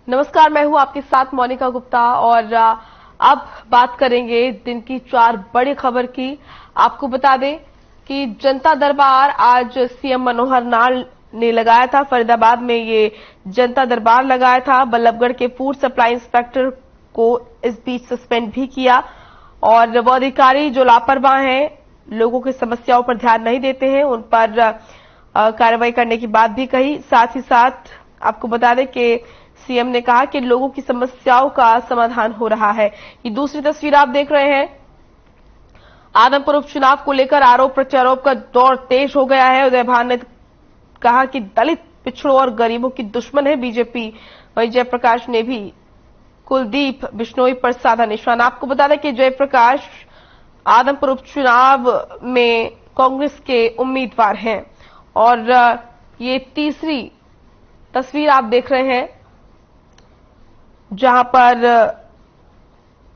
नमस्कार, मैं हूं आपके साथ मोनिका गुप्ता और अब बात करेंगे दिन की 4 बड़ी खबर की। आपको बता दें कि जनता दरबार आज सीएम मनोहर लाल ने लगाया था। फरीदाबाद में ये जनता दरबार लगाया था। बल्लभगढ़ के फूड सप्लाई इंस्पेक्टर को इस बीच सस्पेंड भी किया और वो अधिकारी जो लापरवाह हैं, लोगों की समस्याओं पर ध्यान नहीं देते हैं, उन पर कार्रवाई करने की बात भी कही। साथ ही साथ आपको बता दें कि सीएम ने कहा कि लोगों की समस्याओं का समाधान हो रहा है। ये दूसरी तस्वीर आप देख रहे हैं। आदमपुर उपचुनाव को लेकर आरोप प्रत्यारोप का दौर तेज हो गया है। उदय भान ने कहा कि दलित, पिछड़ों और गरीबों की दुश्मन है बीजेपी। वहीं जयप्रकाश ने भी कुलदीप बिश्नोई पर साधा निशाना। आपको बता दें कि जयप्रकाश आदमपुर उपचुनाव में कांग्रेस के उम्मीदवार हैं और ये तीसरी तस्वीर आप देख रहे हैं जहां पर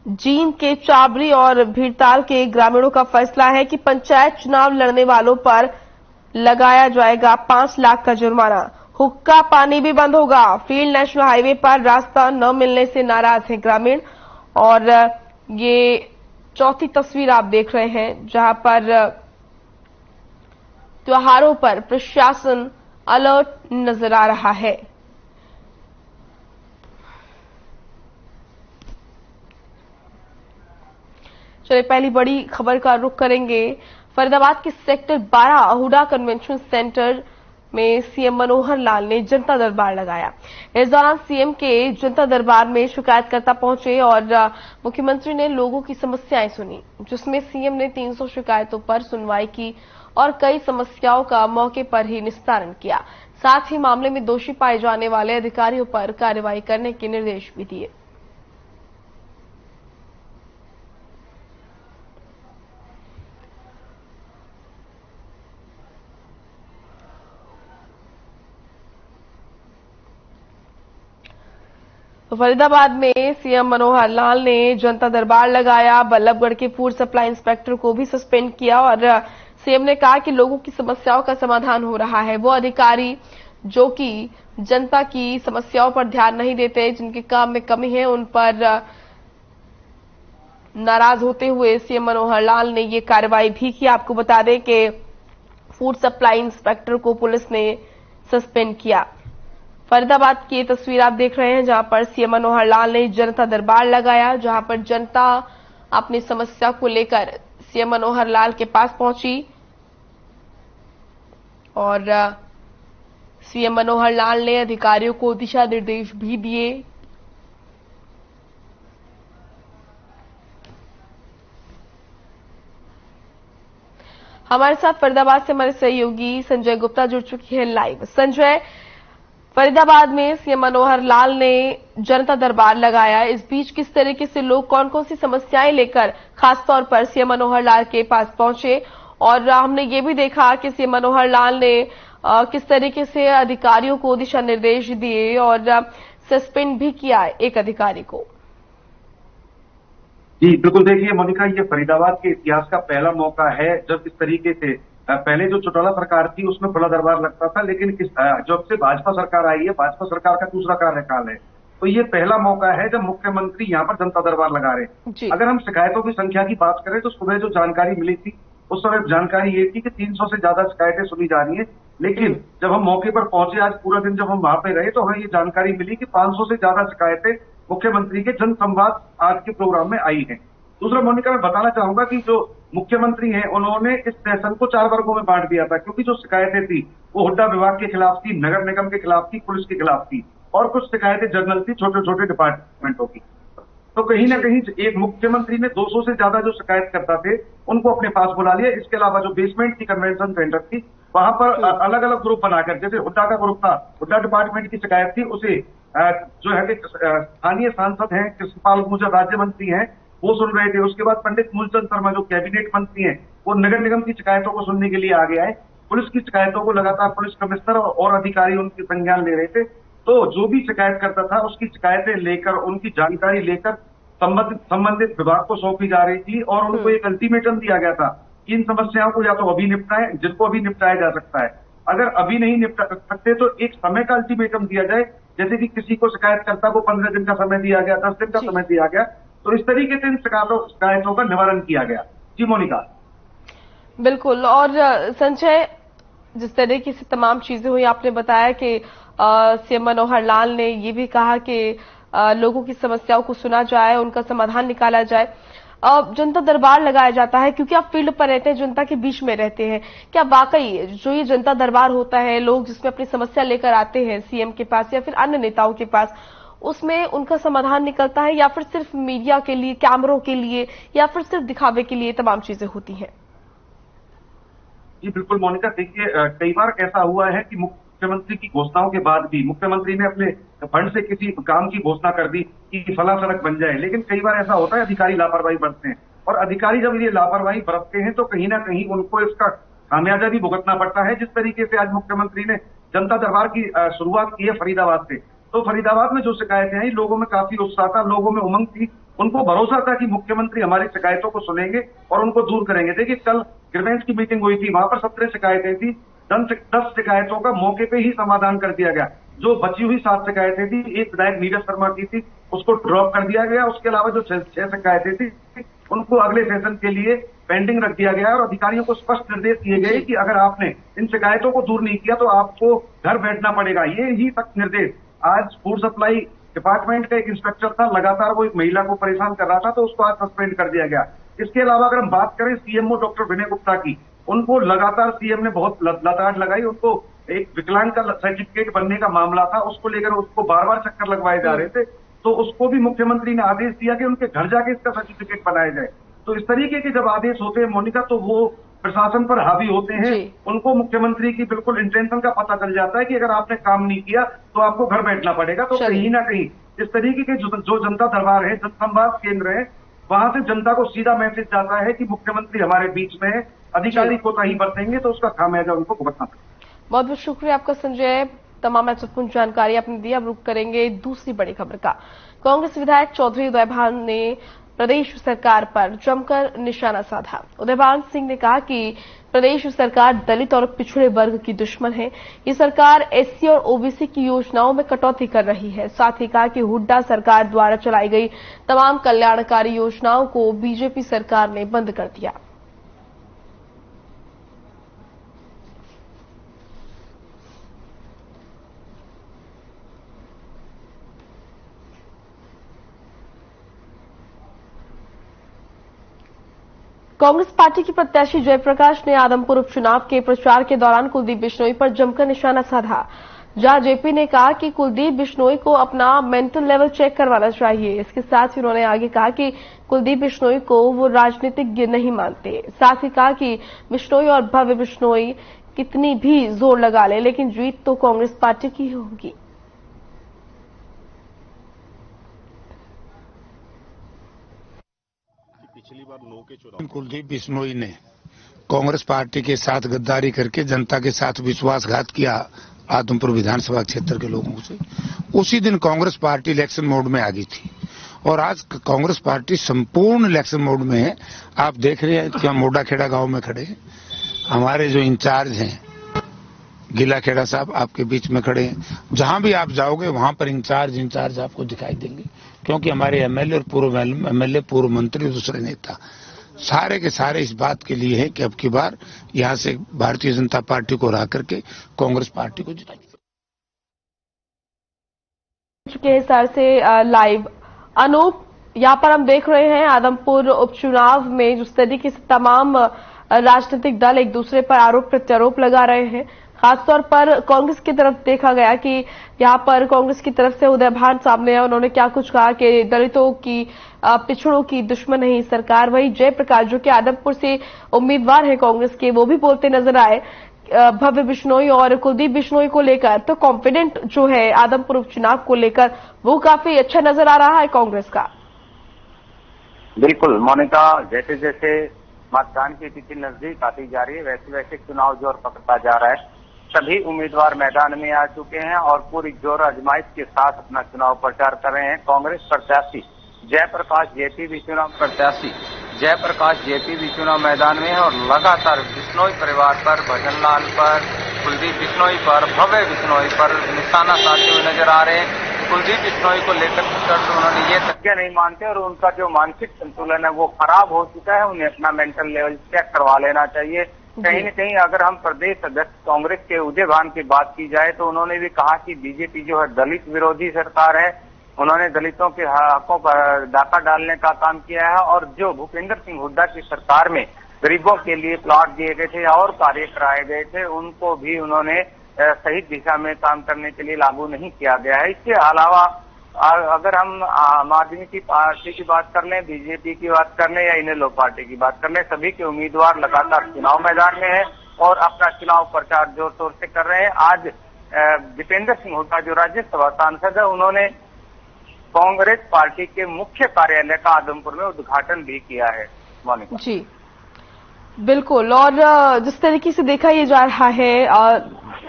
जींद के चाबरी और भीड़ताल के ग्रामीणों का फैसला है कि पंचायत चुनाव लड़ने वालों पर लगाया जाएगा 5 लाख का जुर्माना। हुक्का पानी भी बंद होगा। फील्ड नेशनल हाईवे पर रास्ता न मिलने से नाराज है ग्रामीण। और ये चौथी तस्वीर आप देख रहे हैं जहां पर त्योहारों पर प्रशासन अलर्ट नजर आ रहा है। चलिए पहली बड़ी खबर का रुख करेंगे। फरीदाबाद के सेक्टर 12 अहूडा कन्वेंशन सेंटर में सीएम मनोहर लाल ने जनता दरबार लगाया। इस दौरान सीएम के जनता दरबार में शिकायतकर्ता पहुंचे और मुख्यमंत्री ने लोगों की समस्याएं सुनी, जिसमें सीएम ने 300 शिकायतों पर सुनवाई की और कई समस्याओं का मौके पर ही निस्तारण किया। साथ ही मामले में दोषी पाए जाने वाले अधिकारियों पर कार्रवाई करने के निर्देश भी दिए। फरीदाबाद में सीएम मनोहर लाल ने जनता दरबार लगाया। बल्लभगढ़ के फूड सप्लाई इंस्पेक्टर को भी सस्पेंड किया और सीएम ने कहा कि लोगों की समस्याओं का समाधान हो रहा है। वो अधिकारी जो कि जनता की समस्याओं पर ध्यान नहीं देते, जिनके काम में कमी है, उन पर नाराज होते हुए सीएम मनोहर लाल ने ये कार्रवाई भी की। आपको बता दें कि फूड सप्लाई इंस्पेक्टर को पुलिस ने सस्पेंड किया। फरीदाबाद की तस्वीर आप देख रहे हैं जहां पर सीएम मनोहर लाल ने जनता दरबार लगाया, जहां पर जनता अपनी समस्या को लेकर सीएम मनोहर लाल के पास पहुंची और सीएम मनोहर लाल ने अधिकारियों को दिशा निर्देश भी दिए। हमारे साथ फरीदाबाद से हमारे सहयोगी संजय गुप्ता जुड़ चुकी है लाइव। संजय, फरीदाबाद में सीएम मनोहर लाल ने जनता दरबार लगाया, इस बीच किस तरीके से लोग कौन कौन सी समस्याएं लेकर खासतौर पर सीएम मनोहर लाल के पास पहुंचे, और हमने ये भी देखा कि सीएम मनोहर लाल ने किस तरीके से अधिकारियों को दिशा निर्देश दिए और सस्पेंड भी किया एक अधिकारी को। जी बिल्कुल, देखिए मोनिका, ये फरीदाबाद के इतिहास का पहला मौका है जब इस तरीके से पहले जो चौटाला सरकार थी उसमें बड़ा दरबार लगता था, लेकिन जब से भाजपा सरकार आई है, भाजपा सरकार का दूसरा कार्यकाल है, तो ये पहला मौका है जब मुख्यमंत्री यहाँ पर जनता दरबार लगा रहे हैं। अगर हम शिकायतों की संख्या की बात करें तो सुबह जो जानकारी मिली थी उस समय जानकारी ये थी कि 300 से ज्यादा शिकायतें सुनी जा रही है, लेकिन जब हम मौके पर पहुंचे, आज पूरा दिन जब हम वहां पे रहे, तो हमें ये जानकारी मिली कि 500 से ज्यादा शिकायतें मुख्यमंत्री के जन संवाद आज के प्रोग्राम में आई है। दूसरा मोनिका, मैं बताना चाहूंगा कि जो मुख्यमंत्री हैं उन्होंने इस सेशन को 4 वर्गों में बांट दिया था, क्योंकि जो शिकायतें थी वो हुड्डा विभाग के खिलाफ थी, नगर निगम के खिलाफ थी, पुलिस के खिलाफ थी, और कुछ शिकायतें जनरल थी, छोटे छोटे डिपार्टमेंटों की। तो कहीं ना कहीं एक मुख्यमंत्री ने 200 से ज्यादा जो शिकायत करता थे उनको अपने पास बुला लिया। इसके अलावा जो बेसमेंट की कन्वेंशन सेंटर थी वहां पर अलग अलग ग्रुप बनाकर, जैसे हुड्डा का ग्रुप था, हुड्डा डिपार्टमेंट की शिकायत थी, उसे जो है स्थानीय सांसद हैं, कृष्णपाल गुर्जर राज्य मंत्री हैं, वो सुन रहे थे। उसके बाद पंडित मूलचंद शर्मा जो कैबिनेट मंत्री हैं, वो नगर निगम की शिकायतों को सुनने के लिए आगे आए। पुलिस की शिकायतों को लगातार पुलिस कमिश्नर और अधिकारी उनकी संज्ञान ले रहे थे। तो जो भी शिकायत करता था उसकी शिकायतें लेकर, उनकी जानकारी लेकर संबंधित विभाग को सौंपी जा रही थी और उनको एक अल्टीमेटम दिया गया था कि इन समस्याओं को या तो अभी निपटाएं, जिनको अभी निपटाया जा सकता है, अगर अभी नहीं निपटा सकते तो एक समय का अल्टीमेटम दिया जाए जैसे कि किसी को शिकायतकर्ता को 15 दिन का समय दिया गया, 10 दिन का समय दिया गया, तो इस तरीके से इन शिकायतों का निवारण किया गया। जी मोनिका। बिल्कुल। और संजय, जिस तरीके से तमाम चीजें हुई, आपने बताया कि सीएम मनोहर लाल ने ये भी कहा कि लोगों की समस्याओं को सुना जाए, उनका समाधान निकाला जाए। जनता दरबार लगाया जाता है क्योंकि आप फील्ड पर रहते हैं, जनता के बीच में रहते हैं। क्या वाकई जो ये जनता दरबार होता है, लोग जिसमें अपनी समस्या लेकर आते हैं सीएम के पास या फिर अन्य नेताओं के पास, उसमें उनका समाधान निकलता है या फिर सिर्फ मीडिया के लिए, कैमरों के लिए या फिर सिर्फ दिखावे के लिए तमाम चीजें होती हैं? जी बिल्कुल मोनिका, देखिए कई बार ऐसा हुआ है कि मुख्यमंत्री की घोषणाओं के बाद भी मुख्यमंत्री ने अपने फंड से किसी काम की घोषणा कर दी कि फला सड़क बन जाए, लेकिन कई बार ऐसा होता है अधिकारी लापरवाही बरतते हैं, और अधिकारी जब ये लापरवाही बरतते हैं तो कहीं ना कहीं उनको इसका खामियाजा भी भुगतना पड़ता है। जिस तरीके से आज मुख्यमंत्री ने जनता दरबार की शुरुआत की है फरीदाबाद से, तो फरीदाबाद में जो शिकायतें आई, लोगों में काफी उत्साह था, लोगों में उमंग थी, उनको भरोसा था कि मुख्यमंत्री हमारी शिकायतों को सुनेंगे और उनको दूर करेंगे। देखिए कल ग्रीवेंस की मीटिंग हुई थी, वहां पर 17 शिकायतें थी, 10 शिकायतों का मौके पे ही समाधान कर दिया गया। जो बची हुई 7 शिकायतें थी, एक विधायक नीरज शर्मा की थी, उसको ड्रॉप कर दिया गया। उसके अलावा जो 6 शिकायतें थी उनको अगले सेशन के लिए पेंडिंग रख दिया गया और अधिकारियों को स्पष्ट निर्देश दिए गए कि अगर आपने इन शिकायतों को दूर नहीं किया तो आपको घर बैठना पड़ेगा। ये ही सख्त निर्देश आज फूड सप्लाई डिपार्टमेंट का एक इंस्पेक्टर था, लगातार वो एक महिला को परेशान कर रहा था, तो उसको आज सस्पेंड कर दिया गया। इसके अलावा अगर हम बात करें सीएमओ डॉक्टर विनय गुप्ता की, उनको लगातार सीएम ने बहुत लताड़ लगाई। उनको एक विकलांग का सर्टिफिकेट बनने का मामला था, उसको लेकर उसको बार बार चक्कर लगवाए जा रहे थे, तो उसको भी मुख्यमंत्री ने आदेश दिया कि उनके घर जाके इसका सर्टिफिकेट बनाया जाए। तो इस तरीके के जब आदेश होते हैं मोनिका, तो वो प्रशासन पर हावी होते हैं। उनको मुख्यमंत्री की बिल्कुल इंटेंशन का पता चल जाता है कि अगर आपने काम नहीं किया तो आपको घर बैठना पड़ेगा। तो कहीं ना कहीं इस तरीके के जो जनता दरबार है, जनसंवाद केंद्र है, वहां से जनता को सीधा मैसेज जाता है कि मुख्यमंत्री हमारे बीच में है, अधिकारी कोताही बरतेंगे तो उसका खामियाजा उनको भुगतना पड़ेगा। बहुत बहुत शुक्रिया आपका संजय, तमाम महत्वपूर्ण जानकारी आपने दी। अब रुक करेंगे दूसरी बड़ी खबर का। कांग्रेस विधायक चौधरी उदयभान ने प्रदेश सरकार पर जमकर निशाना साधा। उदयभान सिंह ने कहा कि प्रदेश सरकार दलित और पिछड़े वर्ग की दुश्मन है। ये सरकार एससी और ओबीसी की योजनाओं में कटौती कर रही है। साथ ही कहा कि हुड्डा सरकार द्वारा चलाई गई तमाम कल्याणकारी योजनाओं को बीजेपी सरकार ने बंद कर दिया। कांग्रेस पार्टी के प्रत्याशी जयप्रकाश ने आदमपुर उपचुनाव के प्रचार के दौरान कुलदीप बिश्नोई पर जमकर निशाना साधा। जहां जेपी ने कहा कि कुलदीप बिश्नोई को अपना मेंटल लेवल चेक करवाना चाहिए। इसके साथ ही उन्होंने आगे कहा कि कुलदीप बिश्नोई को वो राजनीतिज्ञ नहीं मानते। साथ ही कहा कि बिश्नोई और भव्य बिश्नोई कितनी भी जोर लगा ले, लेकिन जीत तो कांग्रेस पार्टी की ही होगी। पिछली बार 9 के चुनाव कुलदीप बिश्नोई ने कांग्रेस पार्टी के साथ गद्दारी करके जनता के साथ विश्वासघात किया आदमपुर विधानसभा क्षेत्र के लोगों से। उसी दिन कांग्रेस पार्टी इलेक्शन मोड में आ गई थी और आज कांग्रेस पार्टी संपूर्ण इलेक्शन मोड में है। आप देख रहे हैं कि हम मोडाखेड़ा गांव में खड़े हैं, हमारे जो इंचार्ज हैं गिलाखेड़ा साहब आपके बीच में खड़े हैं। जहां भी आप जाओगे वहां पर इंचार्ज आपको दिखाई देंगे, क्योंकि हमारे एमएलए और पूर्व एमएलए, पूर्व मंत्री, दूसरे नेता सारे के सारे इस बात के लिए है कि अब की बार यहां से भारतीय जनता पार्टी को हरा करके कांग्रेस पार्टी को जिताएंगे। के हिसाब से लाइव अनूप, यहाँ पर हम देख रहे हैं आदमपुर उपचुनाव में जिस तरीके से तमाम राजनीतिक दल एक दूसरे पर आरोप प्रत्यारोप लगा रहे हैं। खासतौर पर कांग्रेस की तरफ देखा गया कि यहाँ पर कांग्रेस की तरफ से उदयभान सामने है, उन्होंने क्या कुछ कहा कि दलितों की, पिछड़ों की दुश्मन नहीं सरकार। वही जयप्रकाश जो कि आदमपुर से उम्मीदवार है कांग्रेस के, वो भी बोलते नजर आए भव्य बिश्नोई और कुलदीप बिश्नोई को लेकर। तो कॉन्फिडेंट जो है आदमपुर उपचुनाव को लेकर वो काफी अच्छा नजर आ रहा है कांग्रेस का। बिल्कुल मोनिका, जैसे जैसे मतदान की तिथि नजदीक आती जा रही है वैसे वैसे चुनाव जोर पकड़ता जा रहा है। सभी उम्मीदवार मैदान में आ चुके हैं और पूरी जोर आजमाइश के साथ अपना चुनाव प्रचार कर रहे हैं। कांग्रेस प्रत्याशी जयप्रकाश जेपी भी चुनाव मैदान में है और लगातार बिश्नोई परिवार पर, भजनलाल पर, कुलदीप बिश्नोई पर, भव्य बिश्नोई पर निशाना साधते हुए नजर आ रहे हैं। कुलदीप बिश्नोई को लेकर उन्होंने ये तथ्य नहीं मानते और उनका जो मानसिक संतुलन है वो खराब हो चुका है, उन्हें अपना मेंटल लेवल चेक करवा लेना चाहिए। कहीं न कहीं अगर हम प्रदेश अध्यक्ष कांग्रेस के उदय भान की बात की जाए तो उन्होंने भी कहा कि बीजेपी जो है दलित विरोधी सरकार है, उन्होंने दलितों के हकों पर डाका डालने का काम किया है और जो भूपेंद्र सिंह हुड्डा की सरकार में गरीबों के लिए प्लॉट दिए गए थे और कार्य कराए गए थे उनको भी उन्होंने सही दिशा में काम करने के लिए लागू नहीं किया गया है। इसके अलावा अगर हम आम आदमी पार्टी की बात कर लें, बीजेपी की बात कर लें या इनेलो पार्टी की बात कर लें, सभी के उम्मीदवार लगातार चुनाव मैदान में हैं और अपना चुनाव प्रचार जोर शोर से कर रहे हैं। आज दीपेंद्र सिंह हुड्डा जो राज्यसभा सांसद है, उन्होंने कांग्रेस पार्टी के मुख्य कार्यालय का आदमपुर में उद्घाटन भी किया है। मोनिका जी बिल्कुल, और जिस तरीके से देखा ये जा रहा है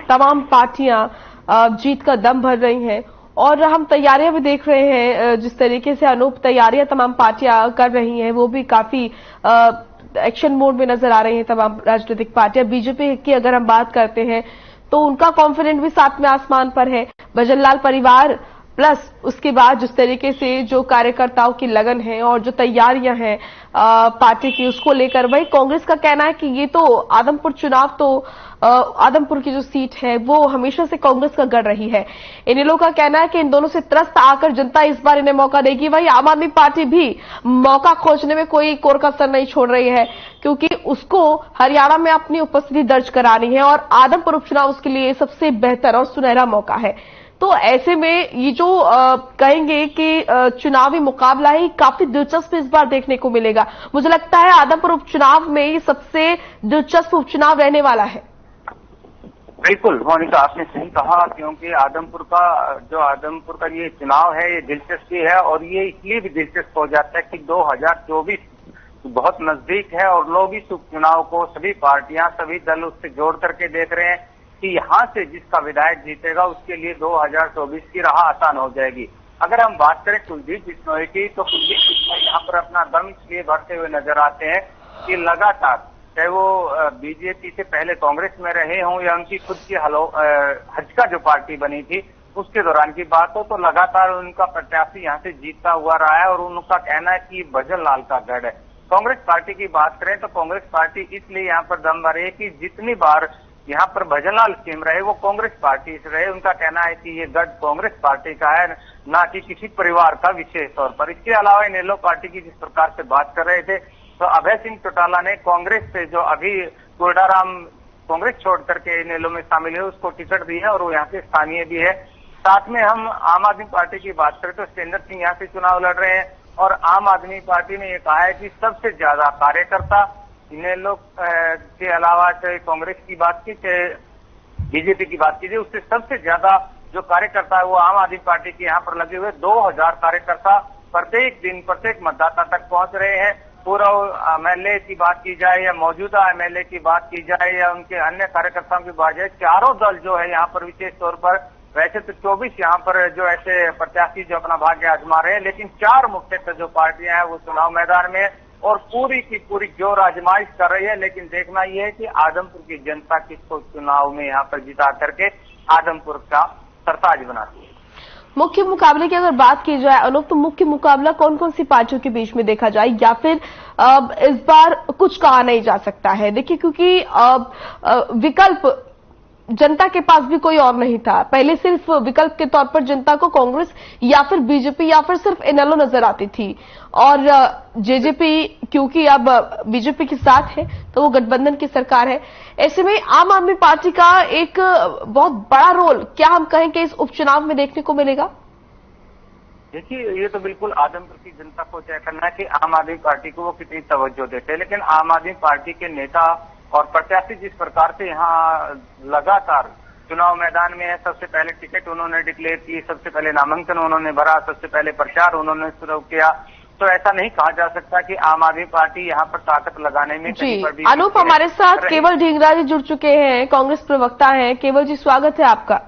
तमाम पार्टियां जीत का दम भर रही हैं और हम तैयारियां भी देख रहे हैं जिस तरीके से अनूप तैयारियां तमाम पार्टियां कर रही हैं वो भी काफी एक्शन मोड में नजर आ रही हैं तमाम राजनीतिक पार्टियां। बीजेपी की अगर हम बात करते हैं तो उनका कॉन्फिडेंट भी सातवें आसमान पर है। भजनलाल परिवार प्लस उसके बाद जिस तरीके से जो कार्यकर्ताओं की लगन है और जो तैयारियां हैं पार्टी की उसको लेकर, वही कांग्रेस का कहना है कि ये तो आदमपुर चुनाव तो आदमपुर की जो सीट है वो हमेशा से कांग्रेस का गढ़ रही है। इन लोगों का कहना है कि इन दोनों से त्रस्त आकर जनता इस बार इन्हें मौका देगी। वही आम आदमी पार्टी भी मौका खोजने में कोई कोर कसर नहीं छोड़ रही है क्योंकि उसको हरियाणा में अपनी उपस्थिति दर्ज करानी है और आदमपुर उपचुनाव उसके लिए सबसे बेहतर और सुनहरा मौका है। तो ऐसे में ये जो कहेंगे कि चुनावी मुकाबला है काफी दिलचस्प इस बार देखने को मिलेगा। मुझे लगता है आदमपुर उपचुनाव में ये सबसे दिलचस्प उपचुनाव रहने वाला है। बिल्कुल मोनिका, आपने सही कहा क्योंकि आदमपुर का ये चुनाव है ये दिलचस्पी है और ये इसलिए भी दिलचस्प हो जाता है कि 2024 बहुत नजदीक है और लोग इस उपचुनाव को सभी पार्टियां सभी दल उससे जोड़ करके देख रहे हैं कि यहाँ से जिसका विधायक जीतेगा उसके लिए 2024 की राह आसान हो जाएगी। अगर हम बात करें कुलदीप बिश्नोई की तो कुलदीप बिश्नोई यहाँ पर अपना दम इसलिए भरते हुए नजर आते हैं कि लगातार चाहे वो बीजेपी से पहले कांग्रेस में रहे हों या उनकी खुद की हजका जो पार्टी बनी थी उसके दौरान की बात हो तो लगातार उनका प्रत्याशी यहाँ से जीतता हुआ रहा है और उनका कहना है कि भजनलाल का गढ़ है। कांग्रेस पार्टी की बात करें तो कांग्रेस पार्टी इसलिए यहाँ पर दम भर रही है कि जितनी बार यहाँ पर भजनलाल सीएम रहे वो कांग्रेस पार्टी से रहे। उनका कहना है कि ये गढ़ कांग्रेस पार्टी का है, ना कि किसी परिवार का विशेष तौर पर। इसके अलावा इनेलो पार्टी की जिस प्रकार से बात कर रहे थे तो अभय सिंह चौटाला ने कांग्रेस से जो अभी कोडाराम कांग्रेस छोड़ करके इनेलो में शामिल है उसको टिकट दी है और वो यहाँ से स्थानीय भी है। साथ में हम आम आदमी पार्टी की बात करें तो सतेंद्र सिंह यहाँ से चुनाव लड़ रहे हैं और आम आदमी पार्टी ने ये कहा है कि सबसे ज्यादा कार्यकर्ता इनेलो के अलावा चाहे कांग्रेस की बात की चाहे बीजेपी की बात कीजिए उससे सबसे ज्यादा जो कार्यकर्ता है वो आम आदमी पार्टी के यहाँ पर लगे हुए 2000 कार्यकर्ता प्रत्येक दिन प्रत्येक मतदाता तक पहुंच रहे हैं। पूरा एमएलए की बात की जाए या मौजूदा एमएलए की बात की जाए या उनके अन्य कार्यकर्ताओं की बात जाए, चारों दल जो है यहाँ पर विशेष तौर पर वैसे तो 24 यहाँ पर जो ऐसे प्रत्याशी जो अपना भाग्य आजमा रहे हैं लेकिन 4 मुख्यतः जो पार्टियां हैं वो चुनाव मैदान में और पूरी की पूरी जोर आजमाइश कर रही है। लेकिन देखना यह है कि आदमपुर की जनता किसको चुनाव में यहाँ पर जिता करके आदमपुर का सरताज बनाती है। मुख्य मुकाबले की अगर बात की जाए अनूप तो मुख्य मुकाबला कौन कौन सी पार्टियों के बीच में देखा जाए या फिर इस बार कुछ कहा नहीं जा सकता है। देखिए क्योंकि विकल्प जनता के पास भी कोई और नहीं था। पहले सिर्फ विकल्प के तौर पर जनता को कांग्रेस या फिर बीजेपी या फिर सिर्फ इनेलो नजर आती थी और जेजेपी क्योंकि अब बीजेपी के साथ है तो वो गठबंधन की सरकार है। ऐसे में आम आदमी पार्टी का एक बहुत बड़ा रोल क्या हम कहें कि इस उपचुनाव में देखने को मिलेगा? देखिए ये तो बिल्कुल आदमपुर की जनता को तय करना है कि आम आदमी पार्टी को वो कितनी तवज्जो देते हैं। लेकिन आम आदमी पार्टी के नेता और प्रत्याशी जिस प्रकार से यहाँ लगातार चुनाव मैदान में है, सबसे पहले टिकट उन्होंने डिक्लेयर की, सबसे पहले नामांकन उन्होंने भरा, सबसे पहले प्रचार उन्होंने शुरू किया, तो ऐसा नहीं कहा जा सकता कि आम आदमी पार्टी यहाँ पर ताकत लगाने में कहीं पर भी। अनूप हमारे साथ केवल ढींगरा जी जुड़ चुके हैं, कांग्रेस प्रवक्ता हैं। केवल जी स्वागत है आपका।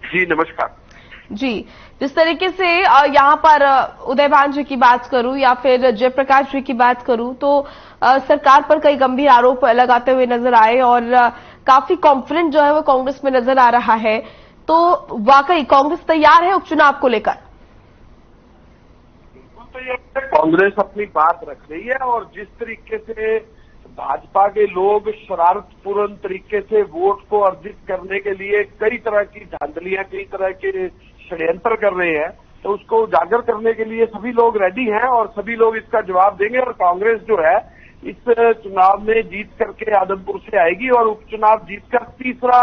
जी नमस्कार। जी जिस तरीके से यहाँ पर उदय भान जी की बात करूं या फिर जयप्रकाश जी की बात करूं तो सरकार पर कई गंभीर आरोप लगाते हुए नजर आए और काफी कॉन्फिडेंट जो है वो कांग्रेस में नजर आ रहा है, तो वाकई कांग्रेस तैयार है उपचुनाव को लेकर? कांग्रेस अपनी बात रख रही है और जिस तरीके से भाजपा के लोग शरारतपूर्ण तरीके से वोट को अर्जित करने के लिए कई तरह की धांधलियां, कई तरह के षड्यंत्र कर रहे हैं, तो उसको उजागर करने के लिए सभी लोग रेडी हैं और सभी लोग इसका जवाब देंगे। और कांग्रेस जो है इस चुनाव में जीत करके आदमपुर से आएगी और उपचुनाव जीतकर तीसरा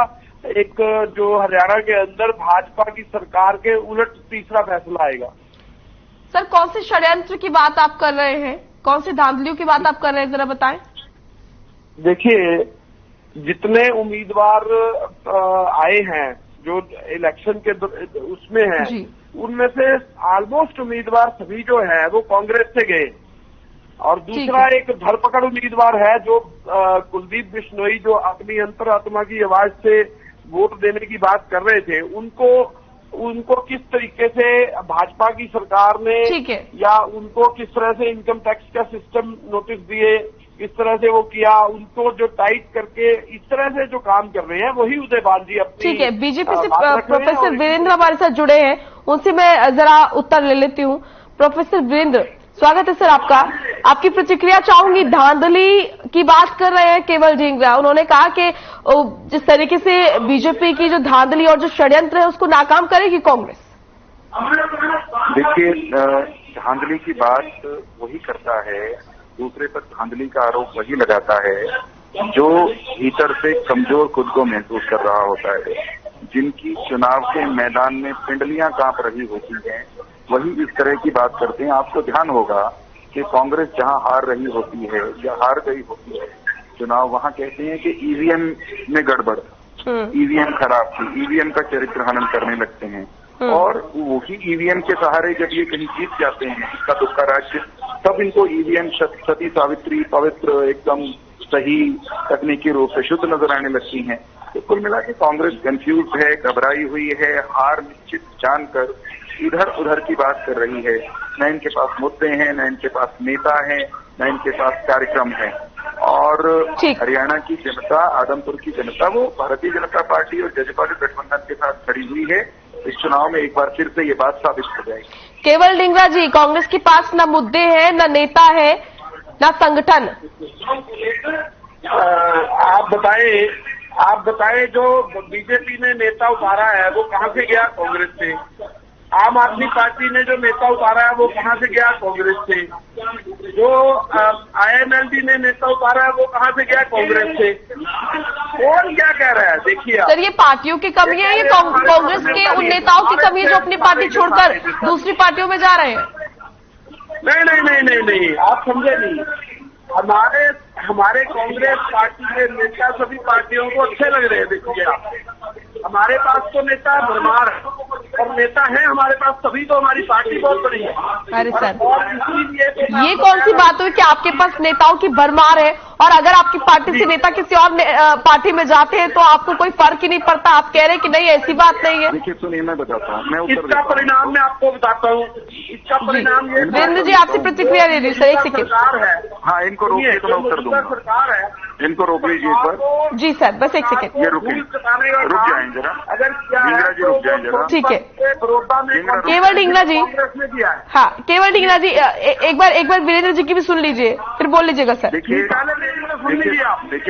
एक जो हरियाणा के अंदर भाजपा की सरकार के उलट तीसरा फैसला आएगा। सर, कौन से षड्यंत्र की बात आप कर रहे हैं, कौन सी धांधलियों की बात आप कर रहे हैं, जरा बताएं। देखिए, जितने उम्मीदवार आए हैं जो इलेक्शन के उसमें हैं, उनमें से ऑलमोस्ट उम्मीदवार सभी जो है वो कांग्रेस से गए। और दूसरा एक धरपकड़ उम्मीदवार है जो कुलदीप बिश्नोई, जो अपनी अंतरात्मा की आवाज से वोट देने की बात कर रहे थे, उनको किस तरीके से भाजपा की सरकार ने या उनको किस तरह से इनकम टैक्स का सिस्टम नोटिस दिए, किस तरह से वो किया, उनको जो टाइट करके इस तरह से जो काम कर रहे हैं वही उदय बानर्जी अपनी। ठीक है, बीजेपी से प्रोफेसर वीरेंद्र हमारे साथ जुड़े हैं, उनसे मैं जरा उत्तर ले लेती हूँ। प्रोफेसर वीरेंद्र, स्वागत है सर आपका। आपकी प्रतिक्रिया चाहूंगी। धांधली की बात कर रहे हैं केवल ढींगरा, उन्होंने कहा कि जिस तरीके से बीजेपी की जो धांधली और जो षड्यंत्र है उसको नाकाम करेगी कांग्रेस। देखिए, धांधली की बात वही करता है, दूसरे पर धांधली का आरोप वही लगाता है जो भीतर से कमजोर खुद को महसूस कर रहा होता है। जिनकी चुनाव के मैदान में पिंडलियां कांप रही होती हैं वही इस तरह की बात करते हैं। आपको ध्यान होगा कि कांग्रेस जहां हार रही होती है या हार गई होती है चुनाव, वहां कहते हैं कि ईवीएम में गड़बड़, ईवीएम खराब थी, ईवीएम का चरित्र हनन करने लगते हैं। और वही ईवीएम के सहारे जब ये कहीं जीत जाते हैं इसका दुक्का राज्य, तब इनको ईवीएम सती सावित्री पवित्र एकदम सही तकनीकी रूप से शुद्ध नजर आने लगती हैं। तो कुल मिला के कांग्रेस कंफ्यूज है, घबराई हुई है, हार निश्चित जानकर इधर उधर की बात कर रही है। न इनके पास मुद्दे हैं, न इनके पास नेता है, न इनके पास कार्यक्रम है। और हरियाणा की जनता, आदमपुर की जनता, वो भारतीय जनता पार्टी और जजपा के गठबंधन के साथ खड़ी हुई है। इस चुनाव में एक बार फिर से ये बात साबित हो जाएगी। केवल ढींगरा जी, कांग्रेस के पास न मुद्दे हैं, न नेता है, न संगठन। आप बताएं जो बीजेपी ने नेता उतारा है वो कहां से गया? कांग्रेस से। आम आदमी पार्टी ने जो नेता उतारा है वो कहां से गया? कांग्रेस से। जो INLD ने नेता उतारा है वो कहां से गया? कांग्रेस से। कौन क्या कह रहा है? देखिए सर, ये पार्टियों की कमी है, ये कांग्रेस के उन नेताओं की कमी है जो अपनी पार्टी छोड़कर दूसरी पार्टियों में जा रहे हैं। नहीं, आप समझे नहीं। हमारे कांग्रेस पार्टी के नेता सभी पार्टियों को अच्छे लग रहे हैं। देखिए आप, हमारे पास तो नेता भरमार है और नेता है हमारे पास, तभी तो हमारी पार्टी बहुत बड़ी है। अरे सर, ये कौन सी बात हुई कि आपके पास नेताओं की भरमार है और अगर आपकी पार्टी से नेता किसी और पार्टी में जाते हैं तो आपको कोई फर्क ही नहीं पड़ता? आप कह रहे हैं कि नहीं, ऐसी बात नहीं है। देखिए सुनिए, मैं बताता हूँ, इसका परिणाम मैं आपको बताता हूँ। इसका परिणाम ये, वीरेंद्र जी आपसे प्रतिक्रिया ले रही सर, एक सेकेंड। हाँ, इनको रोकिए तो मैं उत्तर दूंगा। सरकार है, इनको रोक लीजिए एक बार। जी सर, बस एक सेकेंड। ये रुकिए, रुक जाएं जरा। अगर ढींगरा जी रुक जाएं जरा। ठीक है, केवल ढींगरा जी। हाँ, केवल ढींगरा जी, एक बार वीरेंद्र जी की भी सुन लीजिए, फिर बोल लीजिएगा सर। देखिए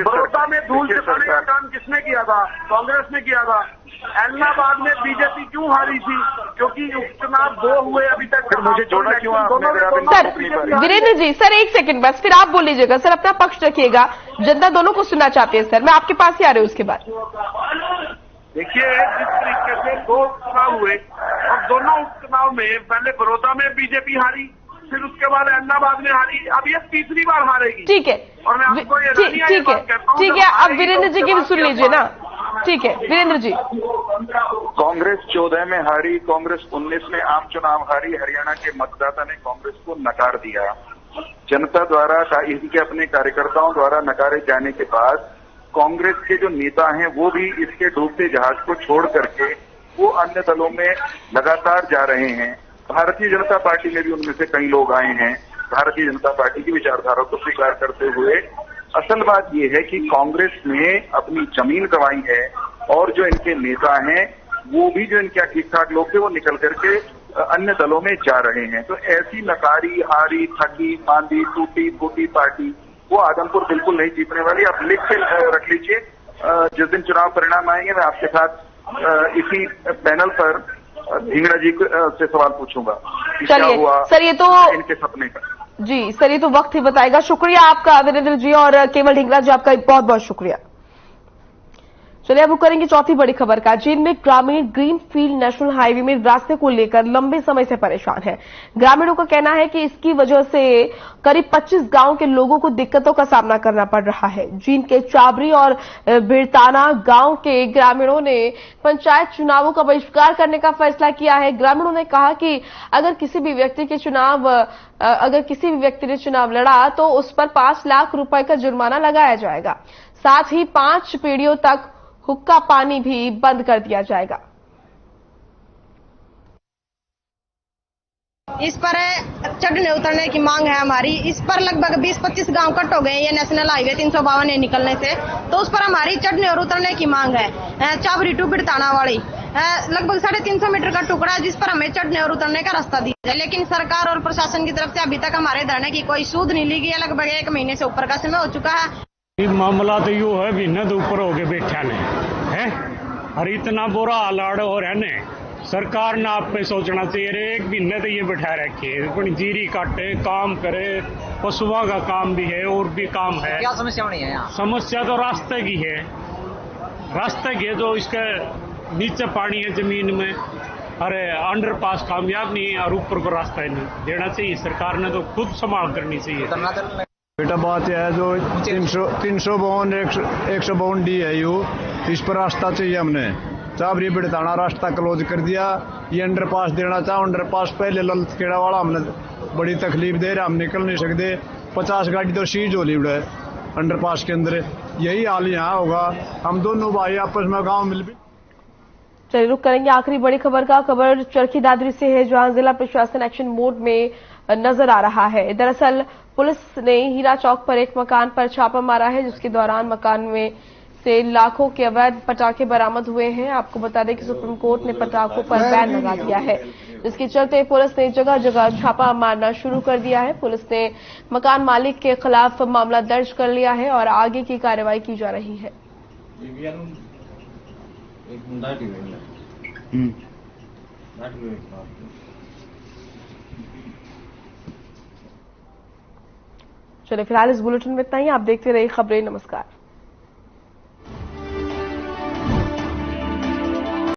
बड़ौदा में धूल चटाने का काम किसने किया था? कांग्रेस ने किया था। इलाहाबाद में बीजेपी क्यों हारी थी? क्योंकि उपचुनाव 2 हुए अभी तक। मुझे जोड़ा क्यों सर? वीरेंद्र जी, सर एक सेकंड बस, फिर आप बोल लीजिएगा सर, अपना पक्ष रखिएगा, जनता दोनों को सुनना चाहते हैं सर। मैं आपके पास ही आ रही हूँ उसके बाद। देखिए, जिस तरीके से 2 उपचुनाव हुए और दोनों उपचुनाव में पहले बड़ौदा में बीजेपी हारी, फिर उसके बाद इलाहाबाद में हारी, अब ये तीसरी बार हारेगी। ठीक है, और मैं आपको ठीक है, अब वीरेंद्र जी की भी सुन लीजिए ना। ठीक है वीरेंद्र जी। कांग्रेस 14 में हारी, कांग्रेस 19 में आम चुनाव हारी। हरियाणा के मतदाता ने कांग्रेस को नकार दिया। जनता द्वारा, इनके अपने कार्यकर्ताओं द्वारा नकारे जाने के बाद कांग्रेस के जो नेता हैं वो भी इसके डूबते जहाज को छोड़ करके वो अन्य दलों में लगातार जा रहे हैं। भारतीय जनता पार्टी में भी उनमें से कई लोग आए हैं। भारतीय जनता पार्टी की विचारधारा को स्वीकार करते हुए असल बात यह है कि कांग्रेस ने अपनी जमीन गंवाई है और जो इनके नेता हैं वो भी जो इनके ठीक ठाक लोग थे वो निकल करके अन्य दलों में जा रहे हैं। तो ऐसी नकारी, हारी, थकी, मांदी, टूटी फूटी पार्टी वो आदमपुर बिल्कुल नहीं जीतने वाली। आप लिख के रख लीजिए, जिस दिन चुनाव परिणाम आएंगे मैं आपके साथ इसी पैनल पर ढींगरा जी से सवाल पूछूंगा कि क्या हुआ सर, ये तो इनके सपने का। जी सर, ये तो वक्त ही बताएगा। शुक्रिया आपका वीरेंद्र जी और केवल ढींगरा जी, आपका बहुत बहुत शुक्रिया। चलिए अब करेंगे चौथी बड़ी खबर का। जींद में ग्रामीण ग्रीनफील्ड नेशनल हाईवे में रास्ते को लेकर लंबे समय से परेशान है। ग्रामीणों का कहना है कि इसकी वजह से करीब 25 गांव के लोगों को दिक्कतों का सामना करना पड़ रहा है। जींद के चाबरी और बिरताना गांव के ग्रामीणों ने पंचायत चुनावों का बहिष्कार करने का फैसला किया है। ग्रामीणों ने कहा कि अगर किसी भी व्यक्ति ने चुनाव लड़ा तो उस पर 5 लाख रुपए का जुर्माना लगाया जाएगा। साथ ही 5 पीढ़ियों तक हुक्का पानी भी बंद कर दिया जाएगा। इस पर चढ़ने उतरने की मांग है हमारी। इस पर लगभग 20-25 गांव कट हो गए ये नेशनल हाईवे 352 निकलने से, तो उस पर हमारी चढ़ने और उतरने की मांग है। चाबरी टू बिरताना वाली लगभग 350 मीटर का टुकड़ा है जिस पर हमें चढ़ने और उतरने का रास्ता दिया है, लेकिन सरकार और प्रशासन की तरफ से अभी तक हमारे धरने की कोई सूद नहीं ली गई है। लगभग 1 महीने से ऊपर का समय हो चुका है। मामला तो यू है भी नद ऊपर हो गए बैठा ने है और इतना बुरा हालात हो रहा ने। सरकार ने आप पे सोचना चाहिए रे, 1 महीने तो ये बैठा रखे अपनी जीरी काटे, काम करे, पशुओं का काम भी है और भी काम है। क्या समस्या नहीं है यहाँ? समस्या तो रास्ते की है, जो इसके नीचे पानी है जमीन में, अरे अंडरपास कामयाब नहीं है और ऊपर को रास्ता नहीं देना चाहिए। सरकार ने तो खुद संभाल करनी चाहिए। बेटा बात यह है जो 352 152 डी है यू, इस पर रास्ता चाहिए। हमने चाबरी बिरताना रास्ता क्लोज कर दिया, ये अंडरपास देना चाहो। अंडरपास पहले ललित खेड़ा वाला हमने बड़ी तकलीफ दे रहा, हम निकल नहीं सकते। 50 गाड़ी तो सीज हो ली है अंडरपास के अंदर। यही हाल यहाँ होगा, हम दोनों भाई आपस में गाँव मिल भी। चलिए रुक करेंगे आखिरी बड़ी खबर का। खबर चरखी दादरी से है जहां जिला प्रशासन एक्शन मोड में नजर आ रहा है। दरअसल पुलिस ने हीरा चौक पर एक मकान पर छापा मारा है जिसके दौरान मकान में से लाखों के अवैध पटाखे बरामद हुए हैं। आपको बता दें कि सुप्रीम कोर्ट ने पटाखों पर बैन लगा दिया है, जिसके चलते पुलिस ने जगह जगह छापा मारना शुरू कर दिया है। पुलिस ने मकान मालिक के खिलाफ मामला दर्ज कर लिया है और आगे की कार्रवाई की जा रही है। चलिए फिलहाल इस बुलेटिन में इतना ही। आप देखते रहिए खबरें। नमस्कार।